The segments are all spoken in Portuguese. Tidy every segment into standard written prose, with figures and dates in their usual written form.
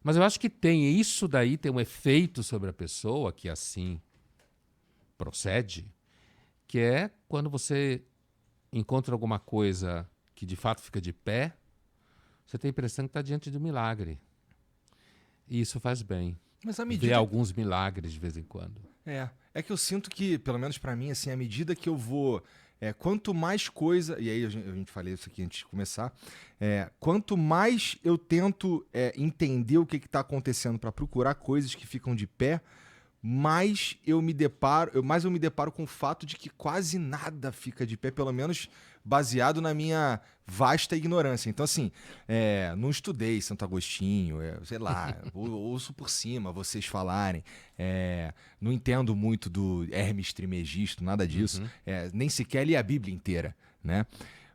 Mas eu acho que tem isso daí, tem um efeito sobre a pessoa que assim procede, que é quando você encontra alguma coisa que de fato fica de pé, você tem a impressão que está diante de um milagre. E isso faz bem. Mas à Ver medida alguns milagres de vez em quando. É que eu sinto que, pelo menos pra mim, assim, à medida que eu vou. Quanto mais coisa. E aí a gente falei isso aqui antes de começar. Quanto mais eu tento entender o que tá acontecendo pra procurar coisas que ficam de pé, mais eu me deparo com o fato de que quase nada fica de pé, pelo menos baseado na minha vasta ignorância. Então, assim, não estudei Santo Agostinho, sei lá, ouço por cima vocês falarem, não entendo muito do Hermes Trismegisto, nada disso, Uhum. nem sequer li a Bíblia inteira, né?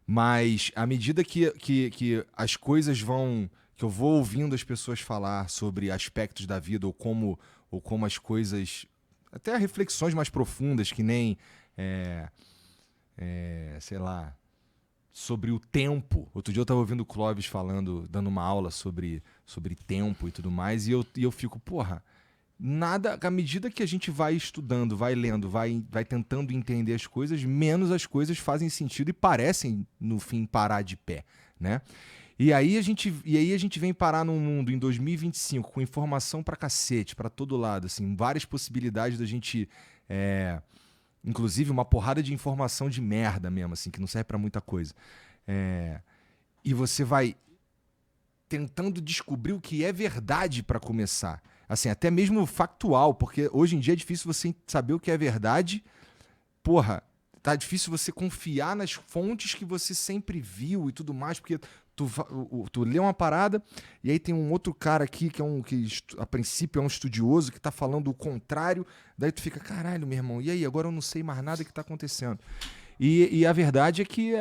Mas à medida que as coisas vão. Que eu vou ouvindo as pessoas falar sobre aspectos da vida ou como as coisas. Até reflexões mais profundas, que nem. Sei lá. Sobre o tempo. Outro dia eu estava ouvindo o Clóvis falando, dando uma aula sobre tempo e tudo mais, e eu fico, porra. Nada, à medida que a gente vai estudando, vai lendo, vai tentando entender as coisas, menos as coisas fazem sentido e parecem, no fim, parar de pé, né? E aí a gente vem parar num mundo em 2025 com informação pra cacete, pra todo lado, assim, várias possibilidades da gente, inclusive uma porrada de informação de merda mesmo, assim, que não serve pra muita coisa. É, e você vai tentando descobrir o que é verdade pra começar. Assim, até mesmo factual, porque hoje em dia é difícil você saber o que é verdade. Porra, tá difícil você confiar nas fontes que você sempre viu e tudo mais, porque tu lê uma parada e aí tem um outro cara aqui que a princípio é um estudioso que tá falando o contrário, daí tu fica, caralho, meu irmão, e aí, agora eu não sei mais nada que tá acontecendo. E a verdade é que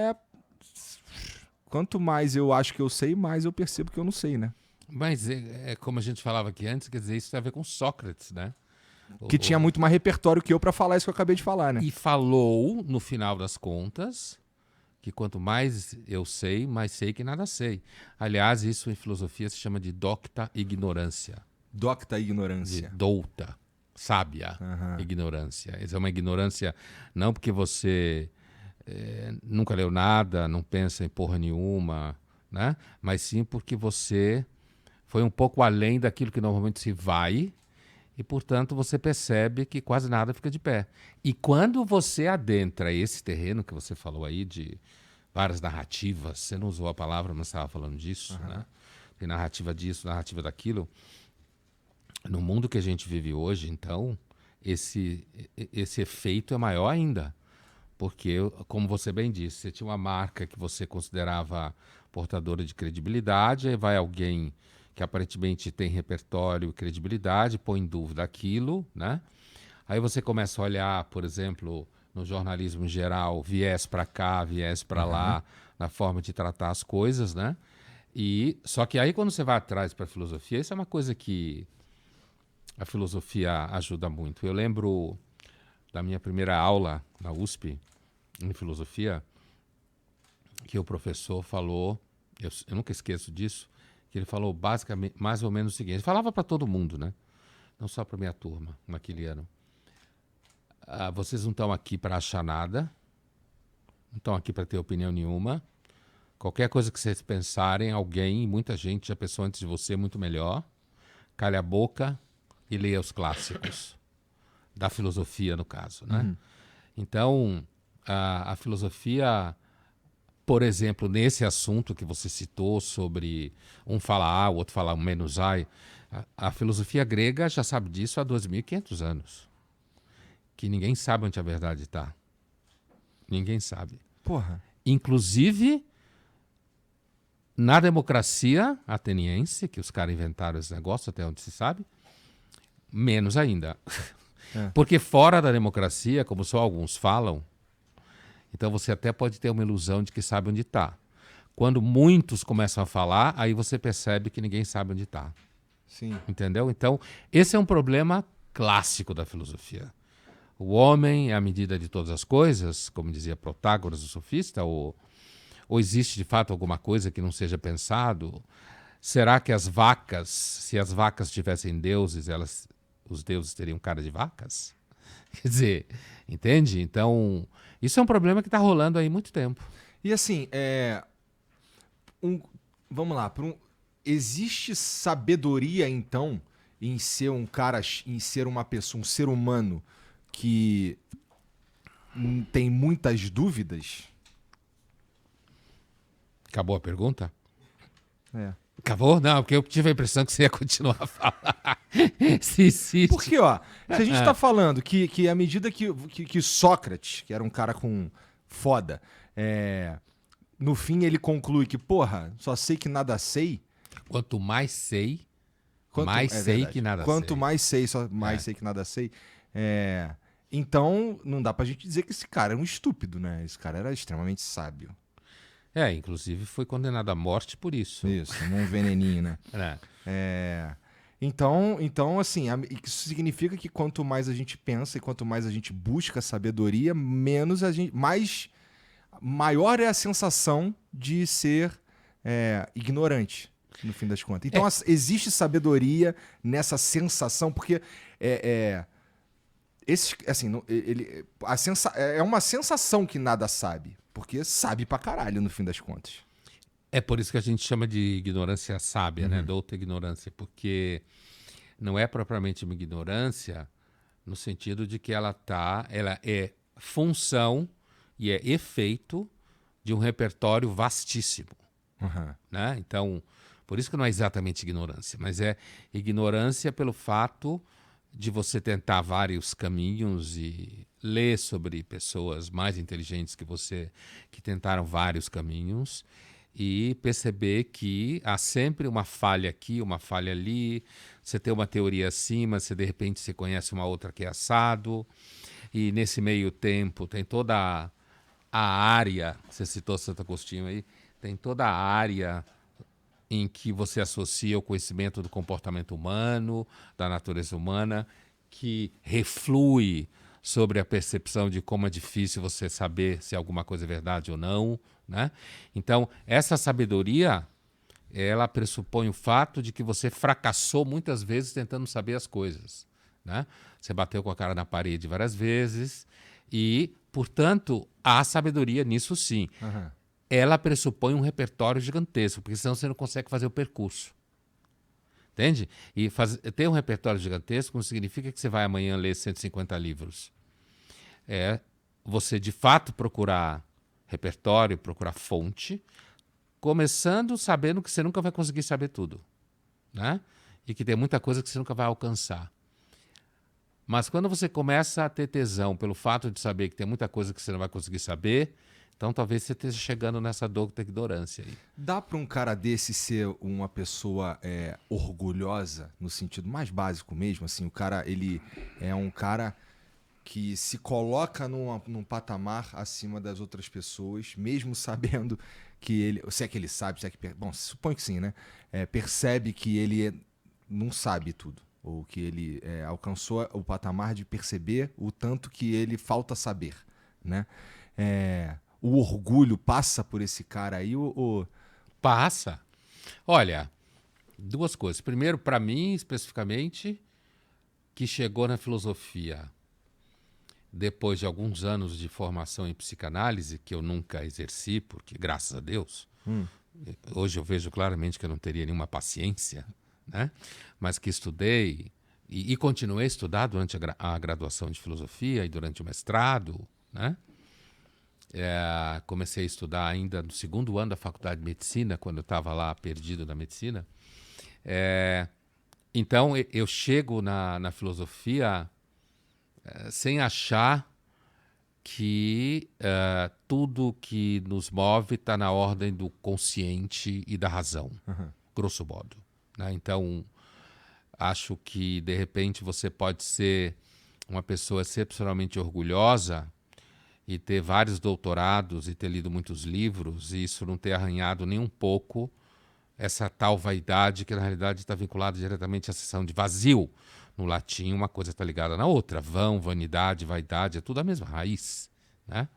quanto mais eu acho que eu sei, mais eu percebo que eu não sei, né? Mas é como a gente falava aqui antes, quer dizer, isso tem a ver com Sócrates, né? Que tinha muito mais repertório que eu pra falar isso que eu acabei de falar, né? E falou, no final das contas, que quanto mais eu sei, mais sei que nada sei. Aliás, isso em filosofia se chama de docta ignorância, Docta de ignorância. douta, sábia Aham. ignorância. Essa é uma ignorância não porque você nunca leu nada, não pensa em porra nenhuma, né? Mas sim porque você foi um pouco além daquilo que normalmente se vai e, portanto, você percebe que quase nada fica de pé. E quando você adentra esse terreno que você falou aí de várias narrativas, você não usou a palavra, mas estava falando disso, né? Tem narrativa disso, narrativa daquilo. No mundo que a gente vive hoje, então, esse efeito é maior ainda. Porque, como você bem disse, você tinha uma marca que você considerava portadora de credibilidade, aí vai alguém que aparentemente tem repertório e credibilidade, põe em dúvida aquilo, né? Aí você começa a olhar, por exemplo, no jornalismo em geral, viés para cá, viés para Aham. lá, na forma de tratar as coisas, né? E só que aí quando você vai atrás para a filosofia, isso é uma coisa que a filosofia ajuda muito. Eu lembro da minha primeira aula na USP em filosofia, que o professor falou, eu nunca esqueço disso, que ele falou basicamente mais ou menos o seguinte, ele falava para todo mundo, né? Não só para minha turma naquele ano. Vocês não estão aqui para achar nada, não estão aqui para ter opinião nenhuma. Qualquer coisa que vocês pensarem, alguém, muita gente já pensou antes de você muito melhor. Calha a boca e leia os clássicos da filosofia, no caso, né? Uhum. Então, a filosofia, por exemplo, nesse assunto que você citou sobre um fala A, o outro fala menos A, a filosofia grega já sabe disso há 2.500 anos. Que ninguém sabe onde a verdade está. Ninguém sabe. Porra. Inclusive, na democracia ateniense, que os caras inventaram esse negócio, até onde se sabe, menos ainda. É. Porque fora da democracia, como só alguns falam, então você até pode ter uma ilusão de que sabe onde está. Quando muitos começam a falar, aí você percebe que ninguém sabe onde está. Sim. Entendeu? Então, esse é um problema clássico da filosofia. O homem é a medida de todas as coisas, como dizia Protágoras, o sofista, ou existe de fato alguma coisa que não seja pensado? Será que as vacas, se as vacas tivessem deuses, os deuses teriam cara de vacas? Quer dizer, entende? Então, isso é um problema que está rolando aí há muito tempo. E assim, vamos lá, existe sabedoria, então, em ser um cara, em ser uma pessoa, um ser humano que tem muitas dúvidas? Acabou a pergunta? É. Acabou? Não, porque eu tive a impressão que você ia continuar a falar. Se existe. Porque, ó, se a gente tá falando que à medida que Sócrates, que era um cara com foda, no fim ele conclui que, porra, só sei que nada sei. Quanto mais sei, mais sei verdade. que nada Quanto sei. mais sei, só mais sei que nada sei. Então, não dá pra gente dizer que esse cara era um estúpido, né? Esse cara era extremamente sábio. Inclusive foi condenado à morte por isso. Isso, um veneninho, né? Então, assim, isso significa que quanto mais a gente pensa e quanto mais a gente busca sabedoria, maior é a sensação de ser ignorante, no fim das contas. Então, existe sabedoria nessa sensação, porque é uma sensação que nada sabe, porque sabe pra caralho, no fim das contas. É por isso que a gente chama de ignorância sábia, né? Douta ignorância, porque não é propriamente uma ignorância no sentido de que ela é função e é efeito de um repertório vastíssimo, né? Então, por isso que não é exatamente ignorância, mas é ignorância pelo fato de você tentar vários caminhos e ler sobre pessoas mais inteligentes que você, que tentaram vários caminhos, e perceber que há sempre uma falha aqui, uma falha ali. Você tem uma teoria assim, mas de repente você conhece uma outra que é assado. E nesse meio tempo tem toda a área, você citou Santo Agostinho aí, tem toda a área em que você associa o conhecimento do comportamento humano, da natureza humana, que reflui sobre a percepção de como é difícil você saber se alguma coisa é verdade ou não, né? Então, essa sabedoria, ela pressupõe o fato de que você fracassou muitas vezes tentando saber as coisas, né? Você bateu com a cara na parede várias vezes e, portanto, há sabedoria nisso sim. Ela pressupõe um repertório gigantesco, porque senão você não consegue fazer o percurso. Entende? E ter um repertório gigantesco não significa que você vai amanhã ler 150 livros. É você, de fato, procurar repertório, procurar fonte, começando sabendo que você nunca vai conseguir saber tudo, né? E que tem muita coisa que você nunca vai alcançar. Mas quando você começa a ter tesão pelo fato de saber que tem muita coisa que você não vai conseguir saber, então talvez você esteja chegando nessa douta ignorância aí. Dá para um cara desse ser uma pessoa orgulhosa, no sentido mais básico mesmo? Assim, o cara, ele é um cara que se coloca num patamar acima das outras pessoas, mesmo sabendo que ele... Se é que ele sabe, se é que... Bom, suponho que sim, né? Percebe que ele não sabe tudo. Ou que ele alcançou o patamar de perceber o tanto que ele falta saber, né? O orgulho passa por esse cara aí? Passa. Olha, duas coisas. Primeiro, para mim, especificamente, que chegou na filosofia depois de alguns anos de formação em psicanálise, que eu nunca exerci, porque, graças a Deus, hoje eu vejo claramente que eu não teria nenhuma paciência, né? Mas que estudei e continuei a estudar durante a graduação de filosofia e durante o mestrado, né? Comecei a estudar ainda no segundo ano da faculdade de medicina, quando eu estava lá perdido na medicina. Então, eu chego na filosofia sem achar que tudo que nos move está na ordem do consciente e da razão, grosso modo, né? Então, acho que, de repente, você pode ser uma pessoa excepcionalmente orgulhosa e ter vários doutorados e ter lido muitos livros e isso não ter arranhado nem um pouco essa tal vaidade que, na realidade, está vinculada diretamente à seção de vazio. No latim, uma coisa está ligada na outra. Vão, vanidade, vaidade, é tudo a mesma raiz, né?